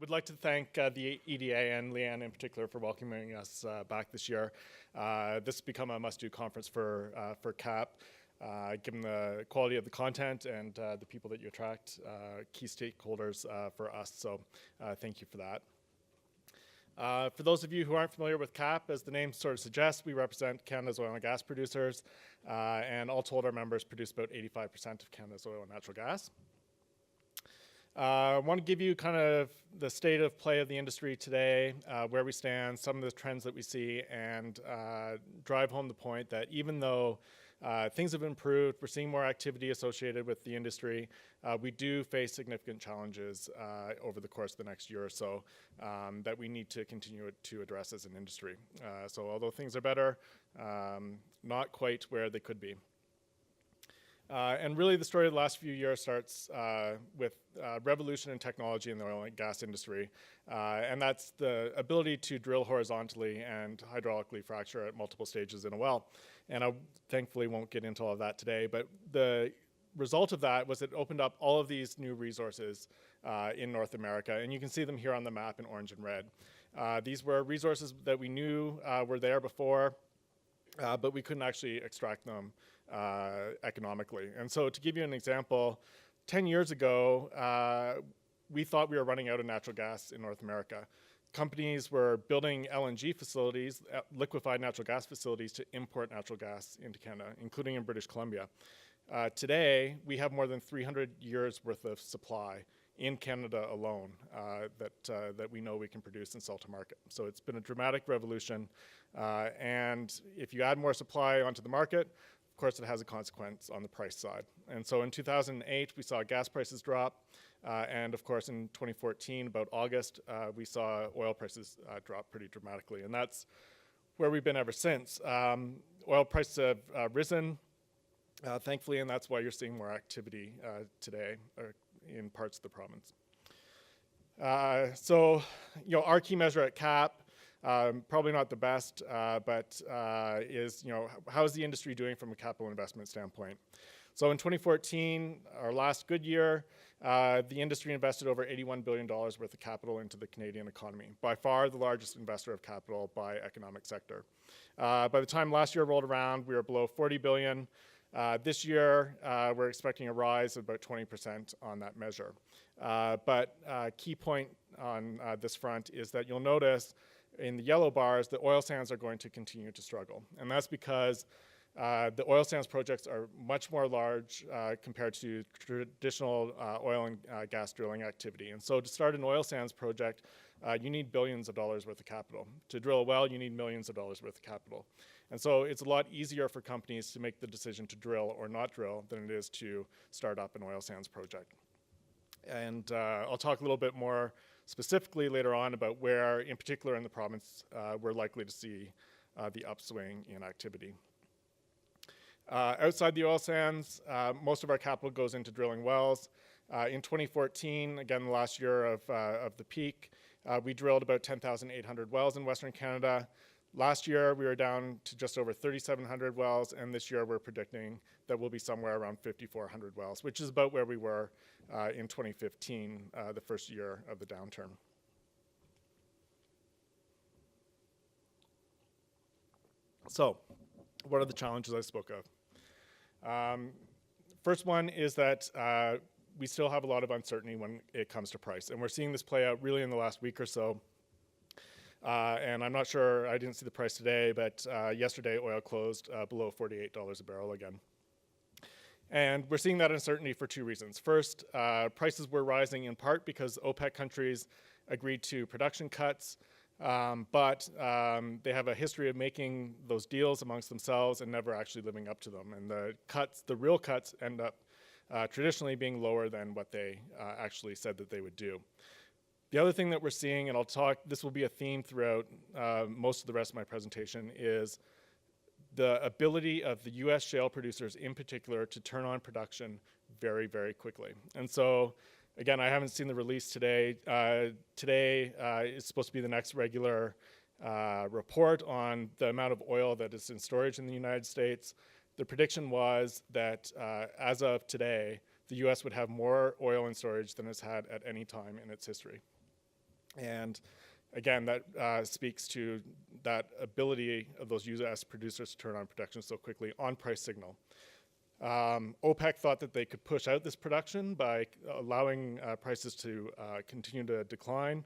would like to thank the EDA and Leanne in particular for welcoming us back this year. This has become a must-do conference for CAP, given the quality of the content and the people that you attract, key stakeholders for us, so thank you for that. For those of you who aren't familiar with CAP, as the name sort of suggests, we represent Canada's oil and gas producers, and all told our members produce about 85% of Canada's oil and natural gas. I want to give you kind of the state of play of the industry today, where we stand, some of the trends that we see, and drive home the point that even though things have improved, we're seeing more activity associated with the industry, we do face significant challenges over the course of the next year or so that we need to continue to address as an industry. So although things are better, not quite where they could be. And really the story of the last few years starts with revolution in technology in the oil and gas industry. And that's the ability to drill horizontally and hydraulically fracture at multiple stages in a well. And I thankfully won't get into all of that today, but the result of that was it opened up all of these new resources in North America. And you can see them here on the map in orange and red. These were resources that we knew were there before, but we couldn't actually extract them economically. And so to give you an example, 10 years ago, we thought we were running out of natural gas in North America. Companies were building LNG facilities, liquefied natural gas facilities, to import natural gas into Canada, including in British Columbia. Today, we have more than 300 years worth of supply in Canada alone that we know we can produce and sell to market. So it's been a dramatic revolution. And if you add more supply onto the market, of course, it has a consequence on the price side. And so in 2008, we saw gas prices drop. And of course, in 2014, about August, we saw oil prices drop pretty dramatically. And that's where we've been ever since. Oil prices have risen, thankfully, and that's why you're seeing more activity today in parts of the province. So, you know, our key measure at CAP, probably not the best, but is, you know, how is the industry doing from a capital investment standpoint? So in 2014, our last good year, the industry invested over $81 billion worth of capital into the Canadian economy, by far the largest investor of capital by economic sector. By the time last year rolled around, we were below $40 billion. This year, we're expecting a rise of about 20% on that measure. But key point on this front is that you'll notice in the yellow bars, the oil sands are going to continue to struggle. And that's because the oil sands projects are much more large compared to traditional oil and gas drilling activity. And so to start an oil sands project, you need billions of dollars worth of capital. To drill a well, you need millions of dollars worth of capital. And so it's a lot easier for companies to make the decision to drill or not drill than it is to start up an oil sands project. And I'll talk a little bit more specifically later on about where, in particular in the province, we're likely to see the upswing in activity. Outside the oil sands, most of our capital goes into drilling wells. In 2014, again, the last year of the peak, we drilled about 10,800 wells in Western Canada. Last year, we were down to just over 3,700 wells, and this year we're predicting that we'll be somewhere around 5,400 wells, which is about where we were in 2015, the first year of the downturn. So, what are the challenges I spoke of? First one is that we still have a lot of uncertainty when it comes to price, and we're seeing this play out really in the last week or so. And I'm not sure, I didn't see the price today, but yesterday oil closed below $48 a barrel again. And we're seeing that uncertainty for two reasons. First, prices were rising in part because OPEC countries agreed to production cuts, but they have a history of making those deals amongst themselves and never actually living up to them. And the real cuts end up traditionally being lower than what they actually said that they would do. The other thing that we're seeing, and this will be a theme throughout most of the rest of my presentation, is the ability of the US shale producers in particular to turn on production very, very quickly. And so, again, I haven't seen the release today. Today is supposed to be the next regular report on the amount of oil that is in storage in the United States. The prediction was that as of today, the US would have more oil in storage than it's had at any time in its history. And again, that speaks to that ability of those U.S. producers to turn on production so quickly on price signal. OPEC thought that they could push out this production by allowing prices to continue to decline.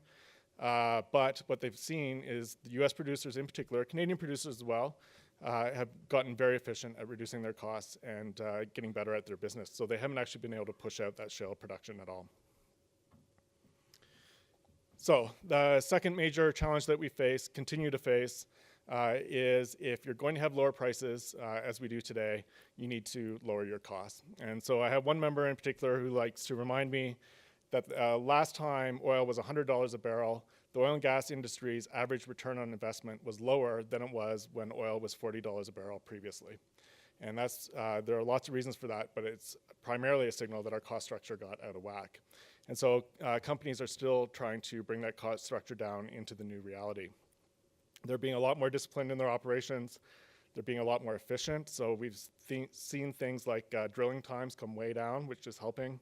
But what they've seen is the U.S. producers in particular, Canadian producers as well, have gotten very efficient at reducing their costs and getting better at their business. So they haven't actually been able to push out that shale production at all. So the second major challenge that we continue to face, is if you're going to have lower prices, as we do today, you need to lower your costs. And so I have one member in particular who likes to remind me that last time oil was $100 a barrel, the oil and gas industry's average return on investment was lower than it was when oil was $40 a barrel previously. And that's, there are lots of reasons for that, but it's primarily a signal that our cost structure got out of whack. And so companies are still trying to bring that cost structure down into the new reality. They're being a lot more disciplined in their operations. They're being a lot more efficient. So we've seen things like drilling times come way down, which is helping.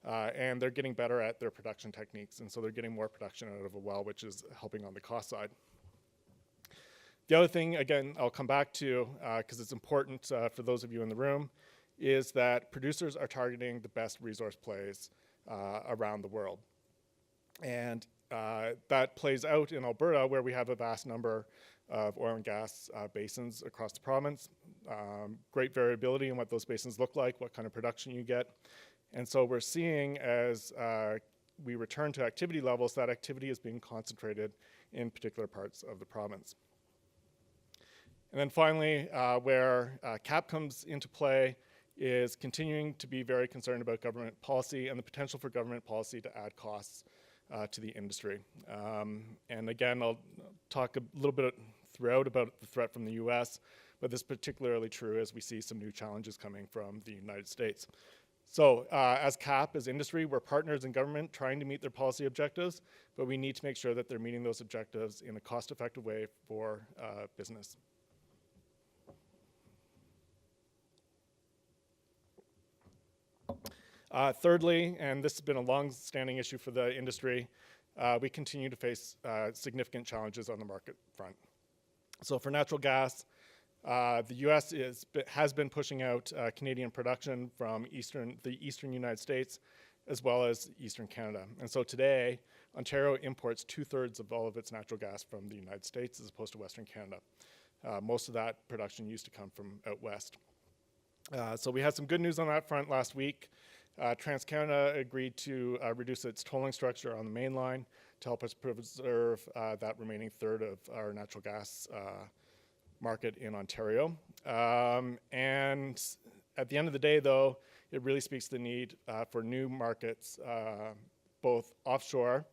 And they're getting better at their production techniques. And so they're getting more production out of a well, which is helping on the cost side. The other thing, again, I'll come back to, because it's important for those of you in the room, is that producers are targeting the best resource plays around the world. And that plays out in Alberta, where we have a vast number of oil and gas basins across the province. Great variability in what those basins look like, what kind of production you get. And so we're seeing, as we return to activity levels, that activity is being concentrated in particular parts of the province. And then finally, where CAP comes into play is continuing to be very concerned about government policy and the potential for government policy to add costs to the industry. And again, I'll talk a little bit throughout about the threat from the US, but this is particularly true as we see some new challenges coming from the United States. So as CAP, as industry, we're partners in government trying to meet their policy objectives, but we need to make sure that they're meeting those objectives in a cost-effective way for business. Thirdly, and this has been a long-standing issue for the industry, we continue to face significant challenges on the market front. So for natural gas, the US has been pushing out Canadian production from the eastern United States as well as eastern Canada. And so today, Ontario imports 2/3 of all of its natural gas from the United States as opposed to Western Canada. Most of that production used to come from out west. So we had some good news on that front last week. TransCanada agreed to reduce its tolling structure on the main line to help us preserve that remaining third of our natural gas market in Ontario. And at the end of the day, though, it really speaks to the need for new markets, both offshore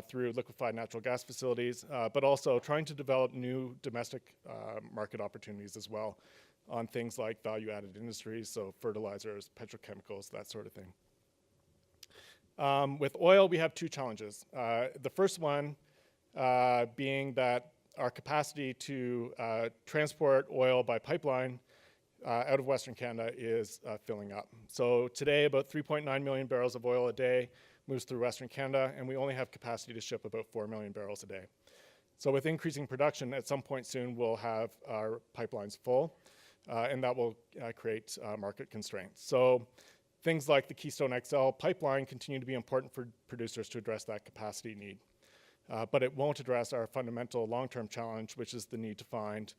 through liquefied natural gas facilities, but also trying to develop new domestic market opportunities as well on things like value-added industries, so fertilizers, petrochemicals, that sort of thing. With oil, we have two challenges. The first one being that our capacity to transport oil by pipeline out of Western Canada is filling up. So today, about 3.9 million barrels of oil a day moves through Western Canada, and we only have capacity to ship about 4 million barrels a day. So with increasing production, at some point soon, we'll have our pipelines full, and that will create market constraints. So things like the Keystone XL pipeline continue to be important for producers to address that capacity need. But it won't address our fundamental long-term challenge, which is the need to find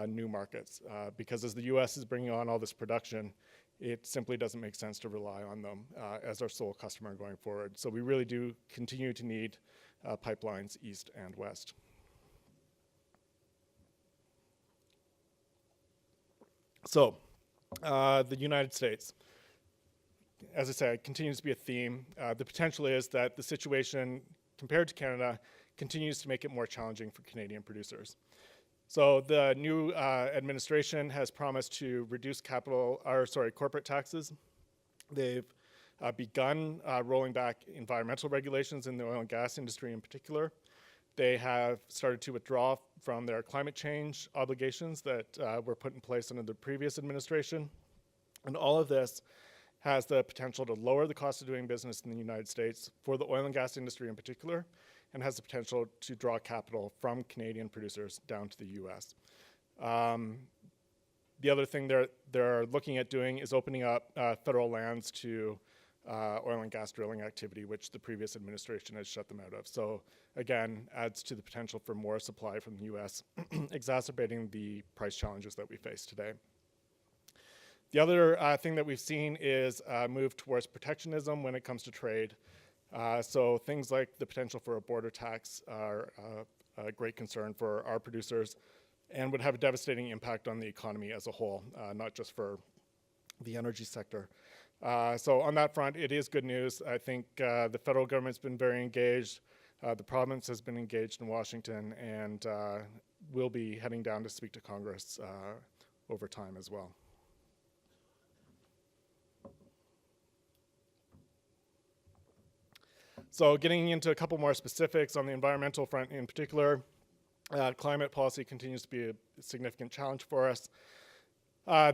new markets. Because as the US is bringing on all this production, it simply doesn't make sense to rely on them as our sole customer going forward. So we really do continue to need pipelines east and west. So the United States, as I said, continues to be a theme. The potential is that the situation compared to Canada continues to make it more challenging for Canadian producers. So the new administration has promised to reduce corporate taxes. They've begun rolling back environmental regulations in the oil and gas industry in particular. They have started to withdraw from their climate change obligations that were put in place under the previous administration. And all of this has the potential to lower the cost of doing business in the United States for the oil and gas industry in particular, and has the potential to draw capital from Canadian producers down to the US. The other thing they're looking at doing is opening up federal lands to oil and gas drilling activity, which the previous administration has shut them out of. So again, adds to the potential for more supply from the US, exacerbating the price challenges that we face today. The other thing that we've seen is a move towards protectionism when it comes to trade. So things like the potential for a border tax are a great concern for our producers and would have a devastating impact on the economy as a whole, not just for the energy sector. So on that front, it is good news. I think the federal government's been very engaged. The province has been engaged in Washington, and will be heading down to speak to Congress over time as well. So getting into a couple more specifics on the environmental front in particular, climate policy continues to be a significant challenge for us.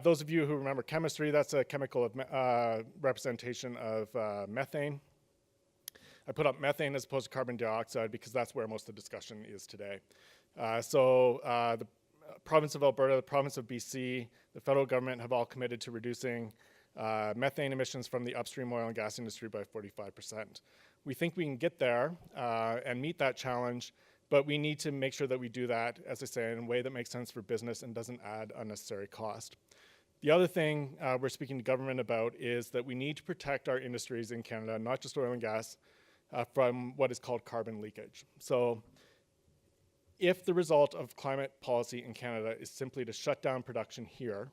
Those of you who remember chemistry, that's a chemical representation of methane. I put up methane as opposed to carbon dioxide because that's where most of the discussion is today. The province of Alberta, the province of BC, the federal government have all committed to reducing methane emissions from the upstream oil and gas industry by 45%. We think we can get there and meet that challenge, but we need to make sure that we do that, as I say, in a way that makes sense for business and doesn't add unnecessary cost. The other thing we're speaking to government about is that we need to protect our industries in Canada, not just oil and gas, from what is called carbon leakage. So if the result of climate policy in Canada is simply to shut down production here,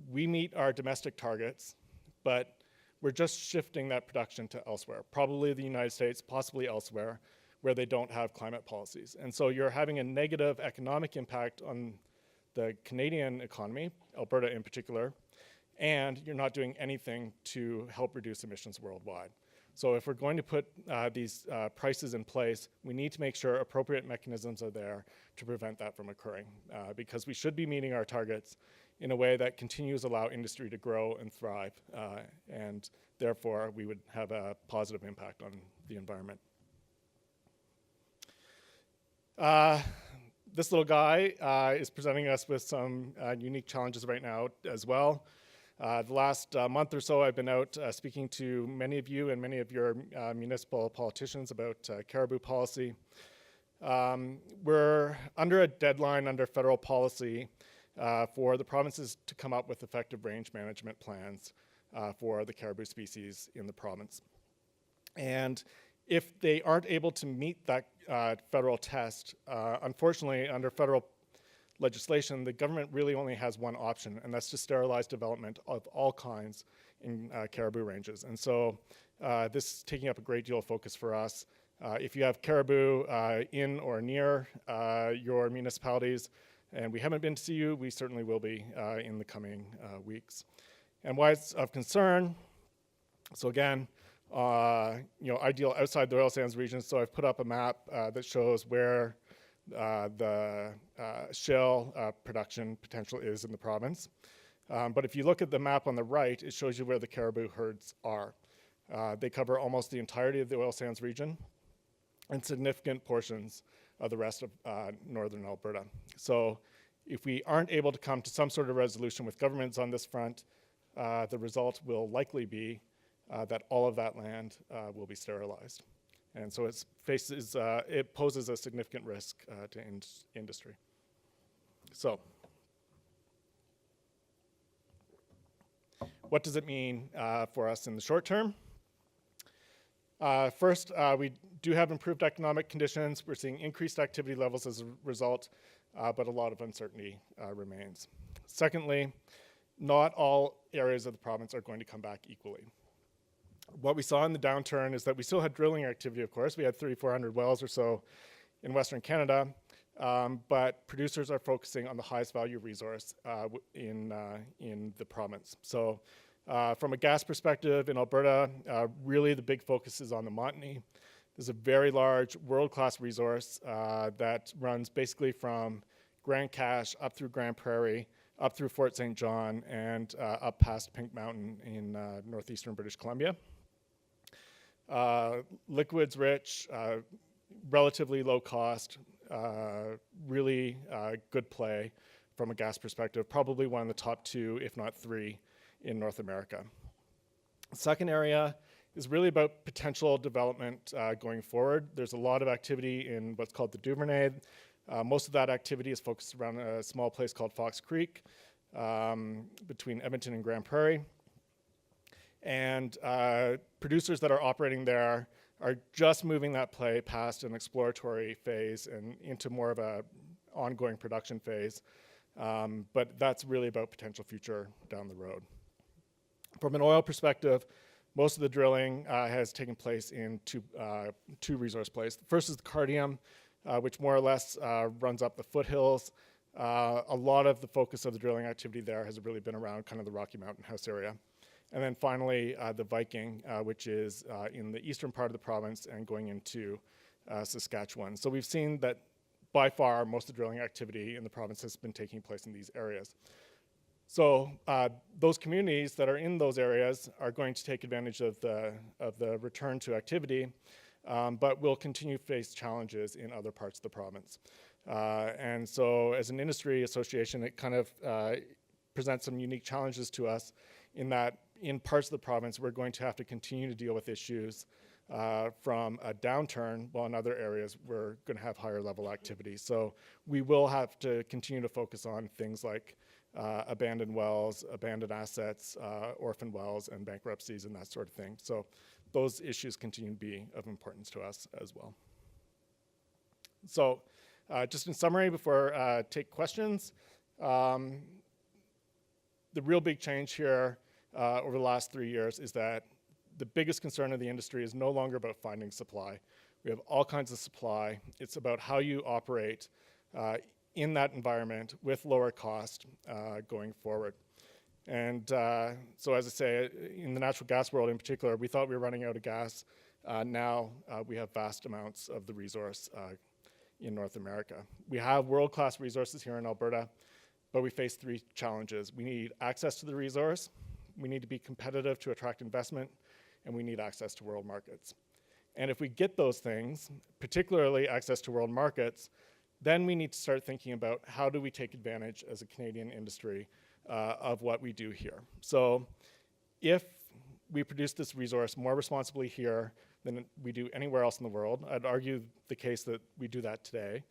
we meet our domestic targets, but we're just shifting that production to elsewhere, probably the United States, possibly elsewhere, where they don't have climate policies. And so you're having a negative economic impact on the Canadian economy, Alberta in particular, and you're not doing anything to help reduce emissions worldwide. So if we're going to put these prices in place, we need to make sure appropriate mechanisms are there to prevent that from occurring, because we should be meeting our targets in a way that continues to allow industry to grow and thrive, and therefore we would have a positive impact on the environment. This little guy is presenting us with some unique challenges right now as well. The last month or so, I've been out speaking to many of you and many of your municipal politicians about caribou policy. We're under a deadline under federal policy for the provinces to come up with effective range management plans for the caribou species in the province. And if they aren't able to meet that federal test, unfortunately, under federal legislation, the government really only has one option, and that's to sterilize development of all kinds in caribou ranges. And so this is taking up a great deal of focus for us. If you have caribou in or near your municipalities, and we haven't been to see you, we certainly will be in the coming weeks. And why it's of concern, so again, ideal outside the oil sands region, so I've put up a map that shows where the shale production potential is in the province. But if you look at the map on the right, it shows you where the caribou herds are. They cover almost the entirety of the oil sands region and significant portions of the rest of northern Alberta. So if we aren't able to come to some sort of resolution with governments on this front, the result will likely be that all of that land will be sterilized. And so it poses a significant risk to industry. So what does it mean for us in the short term? First, we do have improved economic conditions. We're seeing increased activity levels as a result, but a lot of uncertainty remains. Secondly, not all areas of the province are going to come back equally. What we saw in the downturn is that we still had drilling activity, of course. We had 3,400 wells or so in Western Canada, but producers are focusing on the highest value resource in the province. So from a gas perspective in Alberta, really the big focus is on the Montney. There's a very large world-class resource that runs basically from Grand Cache up through Grand Prairie, up through Fort St. John, and up past Pink Mountain in northeastern British Columbia. Liquids rich, relatively low cost, really good play from a gas perspective, probably one of the top 2, if not 3, in North America. The second area is really about potential development going forward. There's a lot of activity in what's called the Duvernay. Most of that activity is focused around a small place called Fox Creek between Edmonton and Grand Prairie. And producers that are operating there are just moving that play past an exploratory phase and into more of a ongoing production phase. But that's really about potential future down the road. From an oil perspective, most of the drilling has taken place in two resource plays. The first is the Cardium, which more or less runs up the foothills. A lot of the focus of the drilling activity there has really been around kind of the Rocky Mountain House area. And then finally, the Viking, which is in the eastern part of the province and going into Saskatchewan. So we've seen that by far most of the drilling activity in the province has been taking place in these areas. So those communities that are in those areas are going to take advantage of the return to activity, but will continue to face challenges in other parts of the province. And so as an industry association, it kind of presents some unique challenges to us in that in parts of the province, we're going to have to continue to deal with issues from a downturn, while in other areas, we're going to have higher level activity. So we will have to continue to focus on things like abandoned wells, abandoned assets, orphan wells, and bankruptcies and that sort of thing. So those issues continue to be of importance to us as well. So just in summary, before I take questions, the real big change here over the last 3 years is that the biggest concern of the industry is no longer about finding supply. We have all kinds of supply. It's about how you operate in that environment with lower cost going forward. And so as I say, in the natural gas world in particular, we thought we were running out of gas. Now we have vast amounts of the resource in North America. We have world-class resources here in Alberta, but we face 3 challenges. We need access to the resource, we need to be competitive to attract investment, and we need access to world markets. And if we get those things, particularly access to world markets, then we need to start thinking about how do we take advantage as a Canadian industry of what we do here. So if we produce this resource more responsibly here than we do anywhere else in the world, I'd argue the case that we do that today.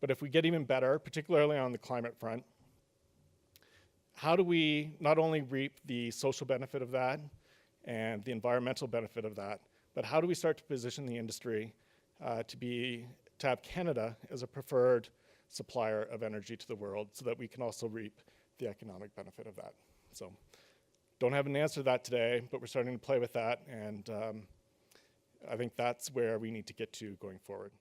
But if we get even better, particularly on the climate front, how do we not only reap the social benefit of that and the environmental benefit of that, but how do we start to position the industry to have Canada as a preferred supplier of energy to the world so that we can also reap the economic benefit of that? So don't have an answer to that today, but we're starting to play with that, and I think that's where we need to get to going forward.